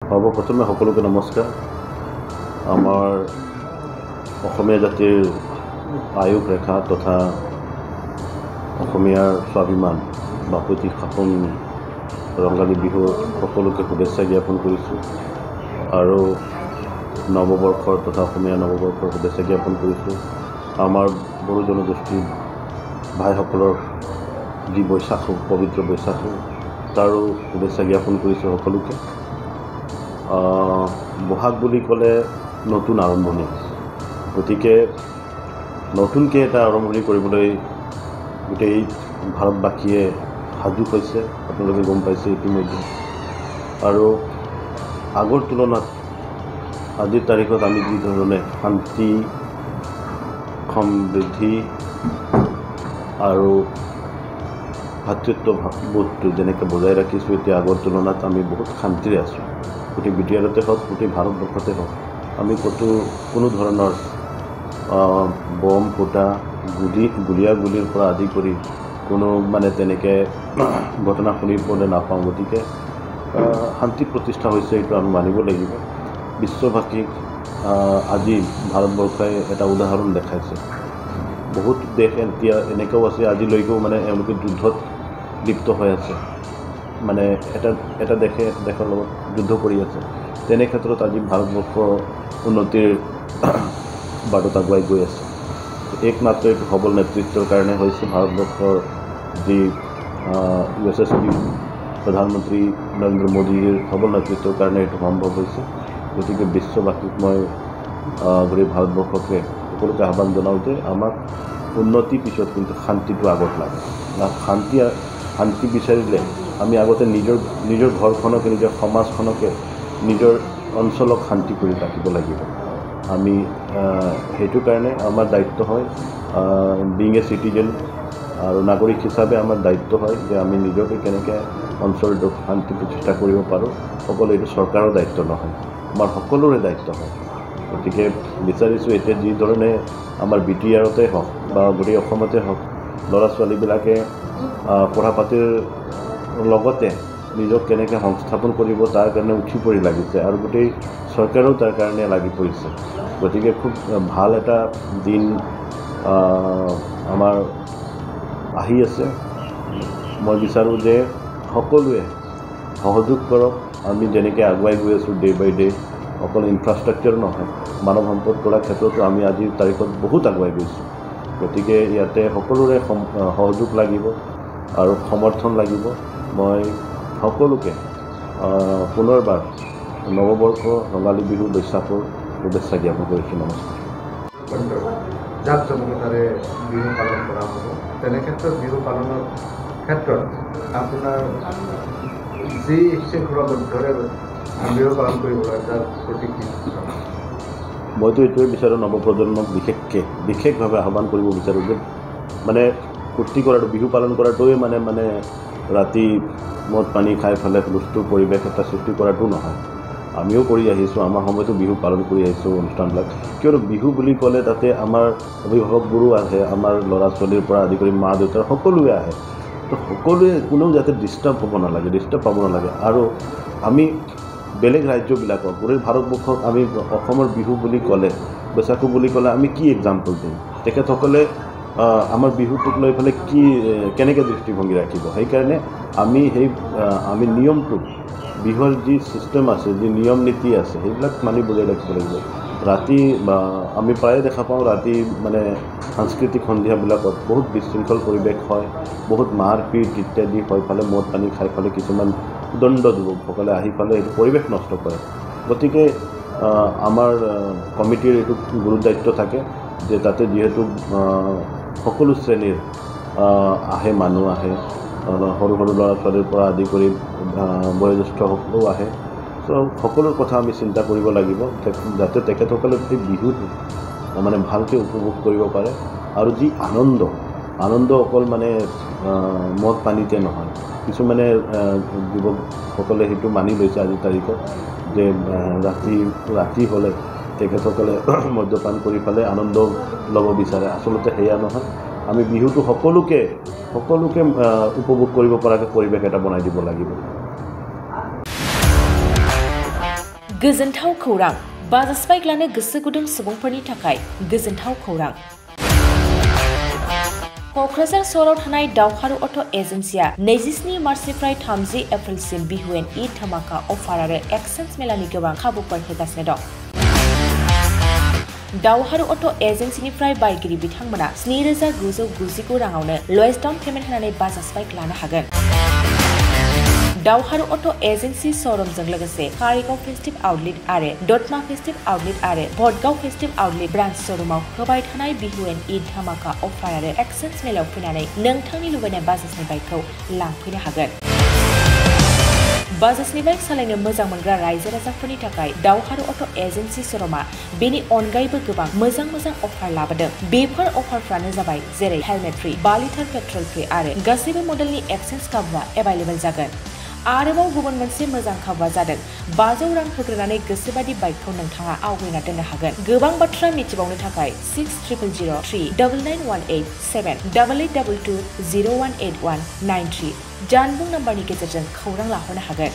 সৰ্বপ্ৰথমে সকলোকে নমস্কাৰ। আমাৰ অসমীয়া জাতিৰ আয়ুস ৰেখা তথা অসমীয়াৰ স্বাভিমান বাপতি সাহোন ৰঙালী বিহুৰ সকলোকে শুভেচ্ছা জ্ঞাপন কৰিছোঁ আৰু নৱবৰ্ষৰ তথা অসমীয়া নৱবৰ্ষৰ শুভেচ্ছা জ্ঞাপন কৰিছোঁ। আমাৰ বড়ো জনগোষ্ঠীৰ ভাইসকলৰ যি বৈশাখু পবিত্ৰ বৈশাখু তাৰো শুভেচ্ছা জ্ঞাপন কৰিছোঁ সকলোকে। বহাগ বুলি ক'লে নতুন আৰম্ভণি, গতিকে নতুনকৈ এটা আৰম্ভণি কৰিবলৈ গোটেই ভাৰতবাসীয়ে সাজু হৈছে, আপোনালোকে গম পাইছে ইতিমধ্যে। আৰু আগৰ তুলনাত আজিৰ তাৰিখত আমি যি ধৰণে শান্তি সমৃদ্ধি আৰু ভাতৃত্ববোধটো যেনেকৈ বজাই ৰাখিছোঁ, এতিয়া আগৰ তুলনাত আমি বহুত শান্তিৰে আছোঁ। গোটেই বিটিআৰতে হওক, গোটেই ভাৰতবৰ্ষতে হওক, আমি কোনো ধৰণৰ বম ফুটা গুলীৰ পৰা আদি কৰি কোনো তেনেকৈ ঘটনা শুনিবলৈ নাপাওঁ। গতিকে শান্তি প্ৰতিষ্ঠা হৈছে, এইটো আমি মানিব লাগিব। বিশ্ববাসীক আজি ভাৰতবৰ্ষই এটা উদাহৰণ দেখাইছে। বহুত দেশ এতিয়া এনেকুৱাও আছে আজিলৈকেও এওঁলোকে যুদ্ধত লিপ্ত হৈ আছে, এটা দেশে দেশৰ লগত যুদ্ধ কৰি আছে। তেনে ক্ষেত্ৰত আজি ভাৰতবৰ্ষ উন্নতিৰ বাটত আগুৱাই গৈ আছে। একমাত্ৰ এইটো সবল নেতৃত্বৰ কাৰণে হৈছে। ভাৰতবৰ্ষৰ যি USSB প্ৰধানমন্ত্ৰী নৰেন্দ্ৰ মোদীৰ সবল নেতৃত্বৰ কাৰণে এইটো সম্ভৱ হৈছে। গতিকে বিশ্ববাসীক মই গোটেই ভাৰতবৰ্ষকে সকলোকে আহ্বান জনাওঁ যে আমাক উন্নতি পিছত কিন্তু শান্তিটো আগত লাগে। শান্তি বিচাৰিলে আমি আগতে নিজৰ ঘৰখনকে, নিজৰ সমাজখনকে, নিজৰ অঞ্চলক শান্তি কৰি ৰাখিব লাগিব। আমি সেইটো কাৰণে আমাৰ দায়িত্ব হয়, বিং এ চিটিজেন আৰু নাগৰিক হিচাপে আমাৰ দায়িত্ব হয় যে আমি নিজকে কেনেকৈ অঞ্চলটোক শান্তি প্ৰতিষ্ঠা কৰিব পাৰোঁ। অকল এইটো চৰকাৰৰ দায়িত্ব নহয়, আমাৰ সকলোৰে দায়িত্ব হয়। গতিকে বিচাৰিছোঁ এতিয়া যি ধৰণে আমাৰ বিটিআৰতে হওক বা গোটেই অসমতে হওক, ল'ৰা ছোৱালীবিলাকে পঢ়া পাতিৰ লগতে নিজক কেনেকৈ সংস্থাপন কৰিব তাৰ কাৰণে উঠি পৰি লাগিছে আৰু গোটেই চৰকাৰেও তাৰ কাৰণে লাগি পৰিছে। গতিকে খুব ভাল এটা দিন আমাৰ আহি আছে। মই বিচাৰোঁ যে সকলোৱে সহযোগ কৰক। আমি যেনেকৈ আগুৱাই গৈ আছোঁ ডে বাই ডে, অকল ইনফ্ৰাষ্ট্ৰাকচাৰ নহয়, মানৱ সম্পদ গঢ়াৰ ক্ষেত্ৰতো আমি আজিৰ তাৰিখত বহুত আগুৱাই গৈছোঁ। গতিকে ইয়াতে সকলোৰে সহযোগ লাগিব আৰু সমৰ্থন লাগিব। মই সকলোকে পুনৰবাৰ নৱবৰ্ষ ৰঙালী বিহু বৈশাখৰ শুভেচ্ছা জ্ঞাপন কৰিছোঁ। নমস্কাৰ। জাক জমকতাৰে বিহু পালন কৰা হ'ব। তেনে ক্ষেত্ৰত বিহু পালনৰ ক্ষেত্ৰত আপোনাৰ যি শৃংখলাবদ্ধৰে বিহু পালন কৰিব লাগে তাৰ প্ৰতিক্ৰিয়া মইতো এইটোৱে বিচাৰোঁ, নৱপ্ৰজন্মক বিশেষভাৱে আহ্বান কৰিব বিচাৰোঁ যে ফূৰ্তি কৰাটো, বিহু পালন কৰাটোৱে ৰাতি মদ পানী খাই পেলাই হুলস্থুল পৰিৱেশ এটা সৃষ্টি কৰাটো নহয়। আমিও কৰি আহিছোঁ, আমাৰ সময়তো বিহু পালন কৰি আহিছোঁ অনুষ্ঠানবিলাক। কিয়নো বিহু বুলি ক'লে তাতে আমাৰ অভিভাৱকবোৰো আহে, আমাৰ ল'ৰা ছোৱালীৰ পৰা আদি কৰি মা দেউতাৰ সকলোৱে আহে। তো সকলোৱে কোনেও যাতে ডিষ্টাৰ্ব পাব নালাগে। আৰু আমি বেলেগ ৰাজ্যবিলাকক, গোটেই ভাৰতবৰ্ষক আমি অসমৰ বিহু বুলি ক'লে, বৈশাখু বুলি ক'লে আমি কি এক্সাম্পল দিম? তেখেতসকলে আমাৰ বিহুটোক লৈ পেলাই কেনেকৈ দৃষ্টিভংগী ৰাখিব? সেইকাৰণে আমি নিয়মটো, বিহুৰ যি ছিষ্টেম আছে, যি নিয়ম নীতি আছে, সেইবিলাক মানি বজাই ৰাখিব লাগিব। ৰাতি আমি প্ৰায়ে দেখা পাওঁ ৰাতি সাংস্কৃতিক সন্ধিয়াবিলাকত বহুত বিশৃংখল পৰিৱেশ হয়, বহুত মাৰপিট ইত্যাদি হৈ পেলাই মদ পানী খাই পেলাই কিছুমান দণ্ড যুৱকসকলে আহি পেলাই এইটো পৰিৱেশ নষ্ট কৰে। গতিকে আমাৰ কমিটিৰ এইটো গুৰু দায়িত্ব থাকে যে তাতে যিহেতু সকলো শ্ৰেণীৰ মানুহ আহে, সৰু ল'ৰা ছোৱালীৰ পৰা আদি কৰি বয়োজ্যেষ্ঠসকলেও আহে। চ' সকলোৰ কথা আমি চিন্তা কৰিব লাগিব যাতে তেখেতসকলে এই বিহুটো ভালকৈ উপভোগ কৰিব পাৰে। আৰু যি আনন্দ অকল মদ পানীতে নহয়, কিছুমানে যুৱকসকলে সেইটো মানি লৈছে আজিৰ তাৰিখত যে ৰাতি হ'লে তেখেতসকলে মদ্যপান কৰি পেলাই আনন্দ ল'ব বিচাৰে। আচলতে সেয়া নহয়। আমি বিহুটো সকলোকে উপভোগ কৰিব পৰাকৈ পৰিৱেশ এটা বনাই দিব লাগিব। गोजोनथाव खौरां बाजाज बाइक लानो गोसो गुदुं सुबुंफोरनि थाखाय गोजोनथाव खौरां क'क्राझार सहराव थानाय दावहारु अट' एजेन्सिया 27 मार्चनिफ्राय 30 एप्रिलसिम बिहु एन्ड ईद धमाका अफार आरो एक्सचेन्ज मेलानि गोबां खाबुफोर होगासिनो दं। दावहारु अट' एजेन्सिनिफ्राय बायगिरि बिथांमोना 7,999 राङावनो लवेस्ट डाउन पेमेन्ट होनानै बाजाज बाइक लानो हागोन। दावहारु अट' एजेन्सि श'रुमजों लोगोसे कारिगाव फेस्टिभ आउटलेट आरो दतमा फेस्टिभ आउटलेट आरो भटगाव फेस्टिभ आउटलेट ब्रान्च श'रुमाव होबाय थानाय बिहु एन्ड ईद धमाका अफार आरो एक्सचेन्ज मेलाव फैनानै नोंथांनि लुबैनाय बाजाजनि बाइकखौ लांफैनो हागोन। बाजाजनि बाइक सालायनो मोजां मोनग्रा रायजो राजाफोरनि थाखाय दावहारु अट' एजेन्सि श'रुमा बेनि अनगायैबो गोबां मोजां अफार लाबोदों। बेफोर अफारफ्रानो जाबाय जेरै हेलमेट फ्रि, 2 लिटार पेट्रल फ्रि आरो गासैबो मडेलनि एक्सचेन्ज खाबुआ एभाइलेबल जागोन। आरोबाव गुबुन मोनसे मोजां खाबुआ जादों 500 रां होग्रोनानै गोसोबादि बाइकखौ नोंथाङा आवगायना दोननो हागोन। गोबां बाथ्रा मिथिबावनो थाखाय 600039878822018193 जानबुं नाम्बारनि गेजेरजों खौरां लाहरनो हागोन।